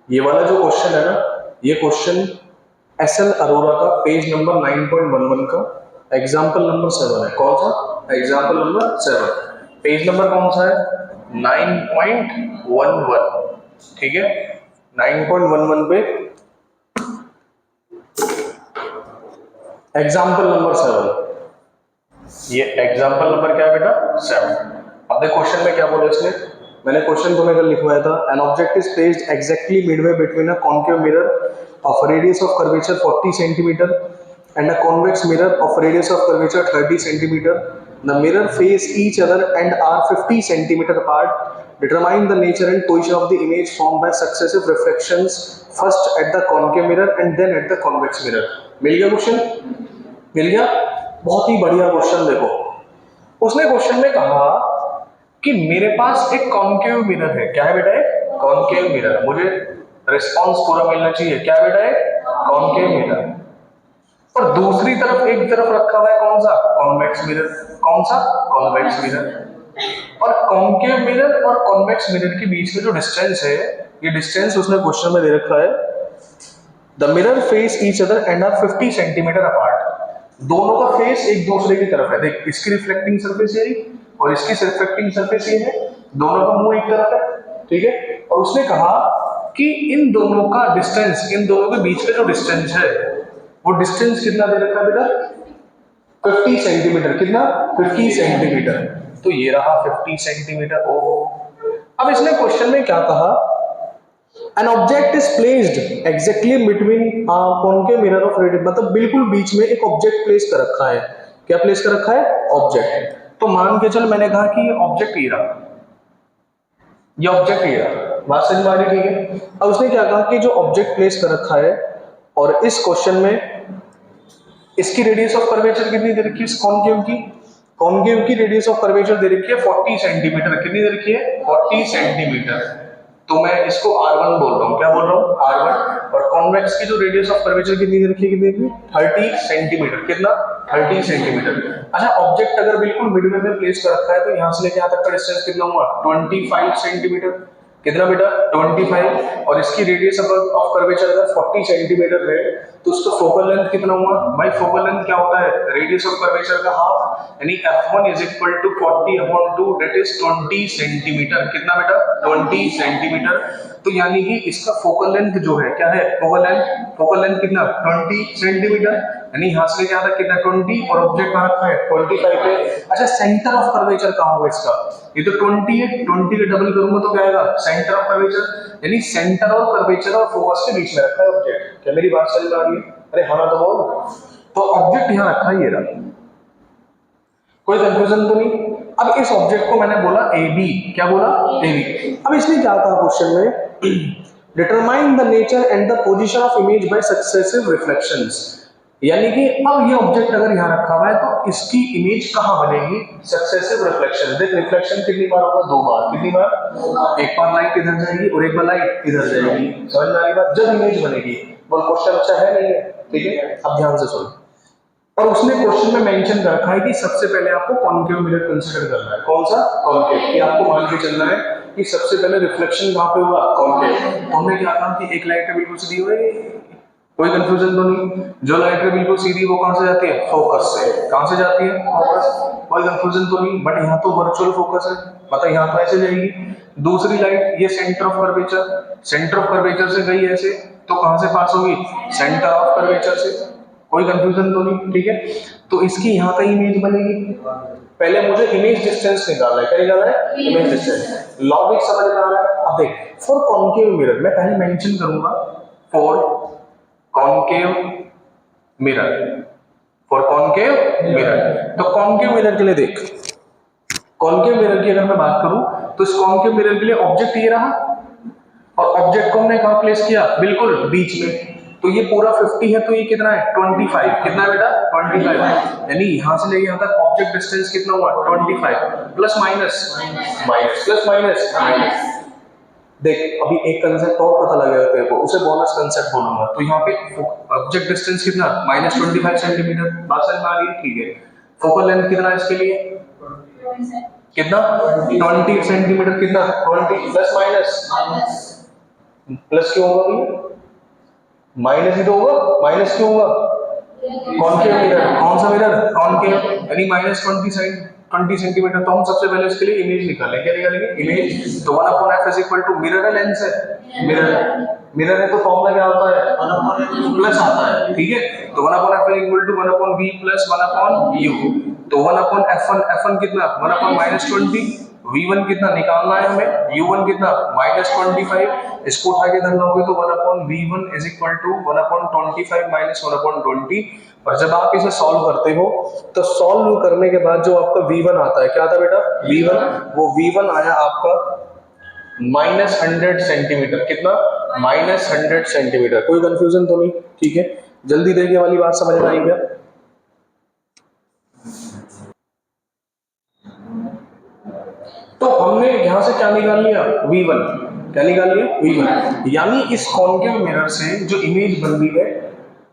ये वाला जो क्वेश्चन है ना, ये क्वेश्चन एसएल अरोरा का पेज नंबर 9.11 का एग्जाम्पल नंबर 7 है। कौन सा? Example number 7। पेज नंबर कौन सा है? 9.11। ठीक है, 9.11 पे एग्जाम्पल नंबर 7। ये एग्जाम्पल नंबर क्या है बेटा? 7। अब देखो क्वेश्चन में क्या बोला इसने। मैंने क्वेश्चन तुम्हें कल लिखवाया था, an object is placed exactly Midway between a concave mirror of radius of curvature 40 centimetre and a convex mirror of radius of curvature 30 centimeter. The mirror face each other and are 50 centimeter apart. Determine the nature and position of the image formed by successive reflections, first at the concave mirror and then at the convex mirror. मिल गया question? मिल गया? बहुत ही बढ़िया question. देखो उसने question में कहा कि मेरे पास एक कॉन्केव मिरर है। क्या है बेटा? एक कॉन्केव मिरर। मुझे रिस्पॉन्स पूरा मिलना चाहिए। क्या बेटा? एक कॉन्केव मिरर। और दूसरी तरफ एक तरफ रखा हुआ है कौन सा? Convex mirror. कौन सा? Convex mirror. और कॉन्केव मिरर और कॉन्वेक्स मिरर के बीच में जो डिस्टेंस है, ये डिस्टेंस उसने क्वेश्चन में दे रखा है, the mirror face each other and are 50 centimetre apart. दोनों का फेस एक दूसरे की तरफ है। देख, इसकी रिफ्लेक्टिंग सरफेस ये और इसकी रिफ्लेक्टिंग सरफेस ये है। दोनों का मुंह एक तरफ है। ठीक है, और उसने कहा कि इन दोनों का डिस्टेंस, इन दोनों के बीच का जो डिस्टेंस है, वो डिस्टेंस कितना दे रखा है बेटा? 50 सेंटीमीटर। कितना? 50 सेंटीमीटर। तो ये रहा 50 सेंटीमीटर। ओ, अब इसने क्वेश्चन में क्या कहा? An object is placed exactly between concave mirror of radius, मतलब बिल्कुल बीच में एक ऑब्जेक्ट प्लेस कर रखा है। क्या प्लेस कर रखा है? ऑब्जेक्ट। तो मान के चल, मैंने कहा कि ये ऑब्जेक्ट ये रहा, ये ऑब्जेक्ट ये रहा। बात समझ में आ रही? ठीक है। अब उसने क्या कहा कि जो ऑब्जेक्ट प्लेस कर रखा है, और इस क्वेश्चन में इसकी रेडियस ऑफ कर्वेचर कितनी दे रखी है? इस कॉन्केव की, कॉन्केव की रेडियस ऑफ कर्वेचर दे रखी है 40 सेंटीमीटर। कितनी दे रखी है? 40 सेंटीमीटर। तो मैं इसको R1 बोल रहा हूँ। क्या बोल रहा हूँ? R1। और कॉन्वेक्स की जो रेडियस ऑफ कर्वेचर कितनी दे रखी है? कितनी दे? 30 सेंटीमीटर। कितना? 30 सेंटीमीटर। अच्छा, ऑब्जेक्ट अगर बिल्कुल मिडवे में प्लेस कर रखा है, तो यहाँ से लेके यहाँ तक का डिस्टेंस कितना हुआ? 25 सेंटीमीटर। कितना बेटा? 25। और इसकी रेडियस ऑफ कर्वेचर अगर 40 सेंटीमीटर है, तो उसका फोकल लेंथ कितना हुआ? भाई फोकल लेंथ क्या होता है? रेडियस ऑफ कर्वेचर का हाफ, यानी f1 is equal to 40/2, that is 20 centimetre. कितना बेटा? 20 सेंटीमीटर। तो यानी कि इसका फोकल लेंथ जो है, क्या है? फोकल लेंथ कितना? 20 सेंटीमीटर। यानी यहाँ से लेके यहाँ तक कितना? 20। और ऑब्जेक्ट कहाँ रखा है? 25 पे। अच्छा, सेंटर ऑफ कर्वेचर कहाँ होगा इसका? ये तो 20 है, 20 के डबल करूंगा तो क्या आएगा? Centre of curvature. यानी सेंटर और कर्वेचर और फोकस के बीच में रखा है ऑब्जेक्ट। क्या मेरी बात समझ में आ रही है? अरे हाँ ना, तो बोल। तो ऑब्जेक्ट यहाँ रखा है, ये रहा। कोई कंफ्यूजन तो नहीं? अब इस ऑब्जेक्ट को मैंने बोला ए बी। क्या बोला? A B. अब इसने क्या कहा क्वेश्चन में? Determine the nature and the position of image by successive reflections. यानी कि अब ये ऑब्जेक्ट अगर यहाँ रखा हुआ है, तो इसकी इमेज कहाँ बनेगी? Successive reflection. देख, रिफ्लेक्शन कितनी बार होगा? 2 बार। कितनी बार? एक बार लाइट इधर जाएगी और एक बार लाइट इधर जाएगी। समझ में आ रही बात? जब इमेज बनेगी। बोल, क्वेश्चन अच्छा है नहीं है? ठीक है, अब ध्यान से सुनो। और उसने क्वेश्चन में मेंशन कर रखा है कि सबसे पहले आपको कॉन्केव मिरर कंसीडर करना है। कौन सा? कॉन्केव। कि आपको मान के चलना है कि सबसे पहले रिफ्लेक्शन कहां पे होगा? कॉन्केव। तो हमने क्या कहा कि एक लाइट है बिल्कुल सीधी हुई, कोई कंफ्यूजन तो नहीं? जो लाइट है बिल्कुल सीधी, वो कहां से जाती है? फोकस से। कहां से जाती है? फोकस। कोई कंफ्यूजन तो नहीं? बट यहाँ तो वर्चुअल फोकस है, मतलब यहाँ तो ऐसे जाएगी। दूसरी लाइट, ये centre of curvature, centre of curvature से गई ऐसे, तो कहां से पास होगी? सेंटर ऑफ कर्वेचर से। कोई कंफ्यूजन तो नहीं? ठीक है, तो इसकी यहां तक इमेज बनेगी। पहले मुझे इमेज डिस्टेंस निकालना है। क्या निकालना है? Image distance. लॉजिक समझ में आ रहा है? अब देख, फॉर कॉन्केव मिरर मैं पहले मेंशन करूंगा, for concave mirror, for concave mirror. तो कॉन्केव मिरर के लिए देख, कॉन्केव मिरर की अगर मैं बात करूं, तो इस कॉन्केव मिरर के लिए ऑब्जेक्ट ये रहा, और ऑब्जेक्ट को हमने कहां प्लेस किया? बिल्कुल बीच में। तो ये पूरा 50 है, तो ये कितना है? 25। कितना बेटा? 25। यानी यहां से लेके यहां तक ऑब्जेक्ट डिस्टेंस कितना हुआ? 25 plus minus minus plus minus minus. देख, अभी एक कंसेप्ट और पता लगेगा तेरे को, उसे बोनस कंसेप्ट बोलूंगा। तो यहाँ पे ऑब्जेक्ट डिस्टेंस कितना? -25 सेंटीमीटर। बात समझ में आ रही है? ठीक है। फोकल लेंथ कितना है इसके लिए? कितना? 20 सेंटीमीटर। कितना? 20 प्लस माइनस प्लस क्यों होगा भैया, माइनस ही तो होगा, माइनस क्यों होगा, कॉनकेव मिरर, कौन सा मिरर, कॉनकेव, यानी -20 सेंटीमीटर। तो हम सबसे पहले इसके लिए इमेज निकालें, क्या निकालेंगे, इमेज। तो 1/f is equal to mirror है, लेंस है, मिरर है, तो फॉर्मूला क्या होता है, 1/f प्लस आता है, ठीक है। तो 1/f is equal to 1/v plus 1/u। तो 1/f1 कितना, 1/-20, v1 कितना निकालना है हमें, u1 कितना -25, इसको उठा के इधर लाओगे तो 1/v1 is equal to 1/25 minus 1/20। और जब आप इसे सॉल्व करते हो तो सॉल्व करने के बाद जो आपका v1 आता है, क्या आता है बेटा, v1, वो v1 आया आपका -100 सेंटीमीटर, कितना, -100 सेंटीमीटर। कोई कंफ्यूजन तो नहीं, ठीक है। जल्दी देखने वाली बात समझ में आई क्या। तो हमने यहां से क्या निकाल लिया, v1, क्या निकाल लिया, v1। यानी इस कॉनकेव मिरर से जो इमेज बन रही है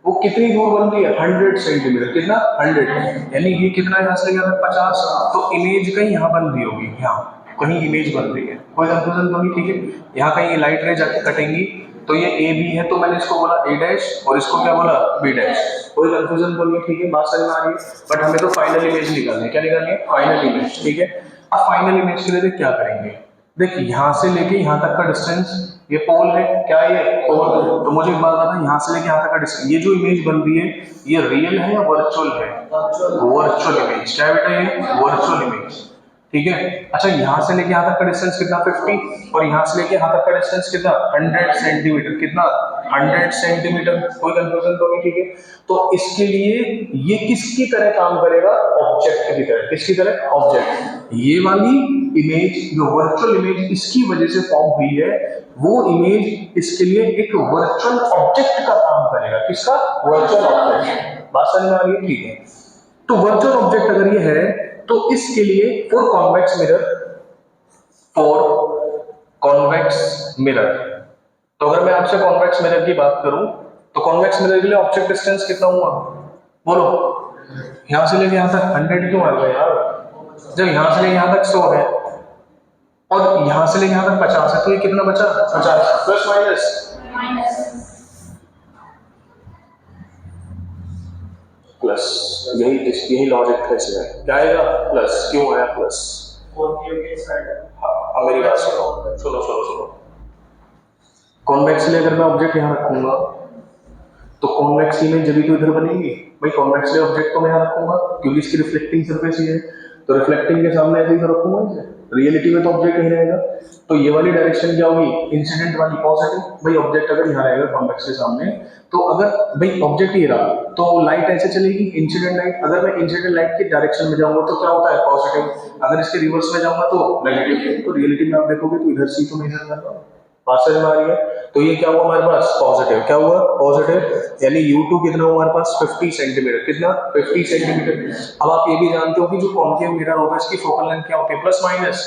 वो कितनी दूर बन रही है, 100 सेंटीमीटर, कितना, 100, यानी ये कितना यहाँ से गया था 50। तो इमेज कहीं यहाँ बन रही होगी, यहाँ कहीं इमेज बन रही है, कोई कंफ्यूजन तो नहीं, ठीक है। यहाँ कहीं लाइट रे जाके कटेंगी, तो ये ए बी है, तो मैंने इसको बोला ए डैश और इसको क्या बोला बी डैश, कोई कंफ्यूजन तो नहीं, ठीक है, बात समझ में आ रही है। बट हमें तो फाइनल इमेज निकालनी है, क्या निकालनी है, फाइनल इमेज, ठीक है। अब फाइनल इमेज के लिए क्या करेंगे, देख यहाँ से लेके यहाँ तक का डिस्टेंस, ये पोल है, क्या है ये पोल, तो मुझे एक बात बता, यहाँ से लेके यहाँ तक का डिस्टेंस, ये जो इमेज बन रही है ये रियल है या वर्चुअल है, वर्चुअल इमेज, क्या है बेटा, ये वर्चुअल इमेज, ठीक है। अच्छा यहाँ से लेके यहाँ तक का डिस्टेंस कितना, 50, और यहाँ से लेके यहाँ तक का डिस्टेंस कितना, 100 सेंटीमीटर, कितना, 100 सेंटीमीटर, कोई कंफ्यूजन तो नहीं, ठीक है। तो इसके लिए ये किसकी तरह काम करेगा, ऑब्जेक्ट की तरह, किसकी तरह, ऑब्जेक्ट। ये वाली इमेज जो वर्चुअल इमेज इसकी वजह से फॉर्म हुई है, वो इमेज इसके लिए एक वर्चुअल ऑब्जेक्ट का काम करेगा, किसका, वर्चुअल ऑब्जेक्ट, बात समझ में आ रही है, ठीक है। तो वर्चुअल ऑब्जेक्ट अगर ये है तो इसके लिए for convex mirror, for convex mirror, तो अगर मैं आपसे कॉन्वेक्स मिरर की बात करूं तो कॉन्वेक्स मिरर के लिए ऑब्जेक्ट डिस्टेंस कितना हुआ, बोलो, यहां से लेके यहां तक 100 क्यों आ गया यार, जब यहां से लेके यहां तक 100 है और यहां से लेके यहां तक 50 है, तो ये कितना बचा, 50 प्लस माइनस प्लस, यही लॉजिक था इसमें, क्या आएगा, प्लस, क्यों आया प्लस, हाँ मेरी बात सुनो सुनो सुनो सुनो, कॉन्वेक्स लिए अगर मैं ऑब्जेक्ट यहाँ रखूंगा तो कॉन्वेक्स इमेज जब भी तो इधर बनेगी भाई, कॉन्वेक्स लिए ऑब्जेक्ट तो मैं यहाँ रखूंगा क्योंकि इसकी रिफ्लेक्टिंग सरफेस ही है, तो रिफ्लेक्टिंग के सामने ऐसे ही तो रखूंगा इसे, रियलिटी में तो ऑब्जेक्ट नहीं रहेगा। तो ये वाली डायरेक्शन क्या होगी, इंसिडेंट वाली पॉजिटिव, भाई ऑब्जेक्ट अगर यहाँ रहेगा कॉन्वेक्स के सामने, तो अगर भाई ऑब्जेक्ट ये रहा तो लाइट ऐसे चलेगी, इंसिडेंट लाइट, अगर मैं इंसिडेंट लाइट की डायरेक्शन में जाऊंगा तो क्या होता है, पॉजिटिव, अगर इसके रिवर्स में जाऊंगा तो नेगेटिव। तो रियलिटी में आप देखोगे तो इधर से तो मेजर कर रहा हूँ, बात समझ में आ रही है। तो ये क्या हुआ हमारे पास, पॉजिटिव, क्या हुआ, पॉजिटिव, यानी U2 कितना हुआ हमारे पास, 50 सेंटीमीटर, कितना, 50 सेंटीमीटर। अब आप ये भी जानते हो कि जो कॉन्केव मिरर होता है इसकी फोकल लेंथ क्या होती है, प्लस माइनस,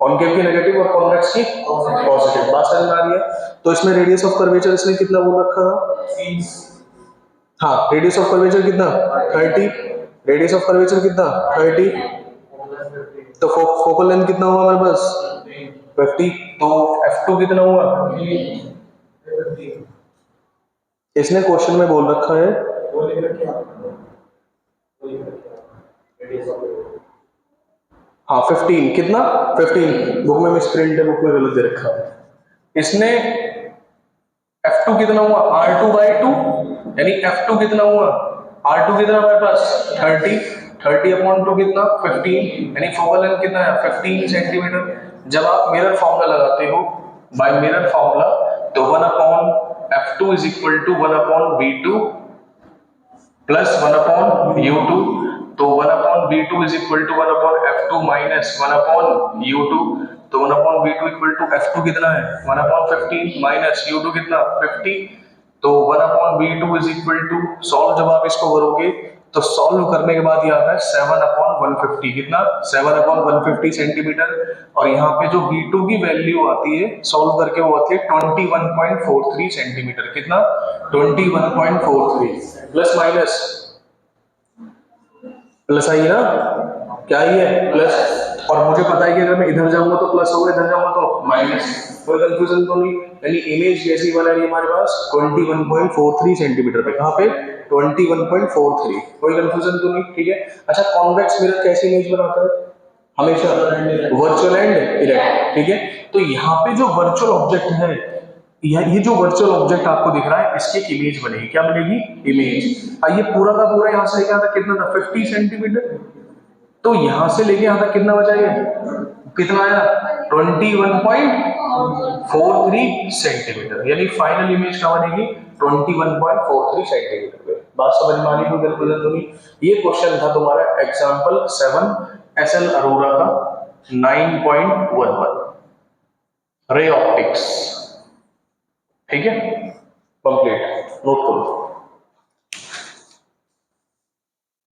कॉन्केव की नेगेटिव और कॉन्वेक्स की पॉजिटिव, बात समझ में आ रही है। तो इसमें रेडियस ऑफ कर्वेचर इसने कितना बोल रखा था, हाँ रेडियस ऑफ कर्वेचर कितना, 30, रेडियस ऑफ कर्वेचर कितना, 30, तो फोकल लेंथ कितना हुआ हमारे पास, 50, तो F2 कितना हुआ, इसने क्वेश्चन में बोल रखा है, हाँ 15, कितना, 15, बुक में मिसप्रिंट है, बुक में गलत दे रखा है। इसने F2 कितना हुआ, R2/2, यानी F2 कितना हुआ, R2 कितना हमारे पास 30/2 कितना 15, यानी फोकल लेंथ कितना है 15 सेंटीमीटर। जब आप मिरर फॉर्मूला लगाते हो, बाय मिरर फॉर्मूला, तो 1/F2 is equal to 1/V2 plus 1/U2, तो 1/V2 is equal to 1/F2 minus 1/U2, तो 1/V2 इक्वल टू F2 कितना है 1/15 माइनस U2 कितना 50, तो 1/V2 is equal to, solve जब आप इसको करोगे तो सॉल्व करने के बाद ये आता है 7/150, कितना 7/150 सेंटीमीटर, और यहाँ पे जो V2 की वैल्यू आती है सॉल्व करके वो आती है 21.43 सेंटीमीटर, कितना 21.43, प्लस माइनस, प्लस आई ना, क्या ही है प्लस और मुझे पता है कि अगर मैं इधर जाऊंगा तो प्लस होगा, इधर जाऊंगा तो माइनस, कोई कंफ्यूजन तो नहीं। यानी इमेज कैसी बना रही है हमारे पास 21.43 सेंटीमीटर पे, कहाँ पे 21.43, कोई कंफ्यूजन तो नहीं, ठीक है। अच्छा कॉन्वेक्स मिरर कैसी इमेज बनाता है हमेशा, वर्चुअल एंड इरेक्ट, ठीक है। तो यहाँ पे जो वर्चुअल ऑब्जेक्ट है, ये जो वर्चुअल ऑब्जेक्ट आपको दिख रहा है इसकी एक इमेज बनेगी, क्या बनेगी, इमेज। ये पूरा का पूरा यहाँ से लेके आता कितना था 50 सेंटीमीटर, तो यहां से लेके यहां तक कितना बचा, ये कितना आया 21.43 सेंटीमीटर, यानी फाइनल इमेज क्या बनेगी 21.43 सेंटीमीटर पे। बात समझ में आ रही है, ये क्वेश्चन था तुम्हारा एग्जांपल 7 एसएल अरोरा का 9.11 रे ऑप्टिक्स, ठीक है, कंप्लीट, नोट करो।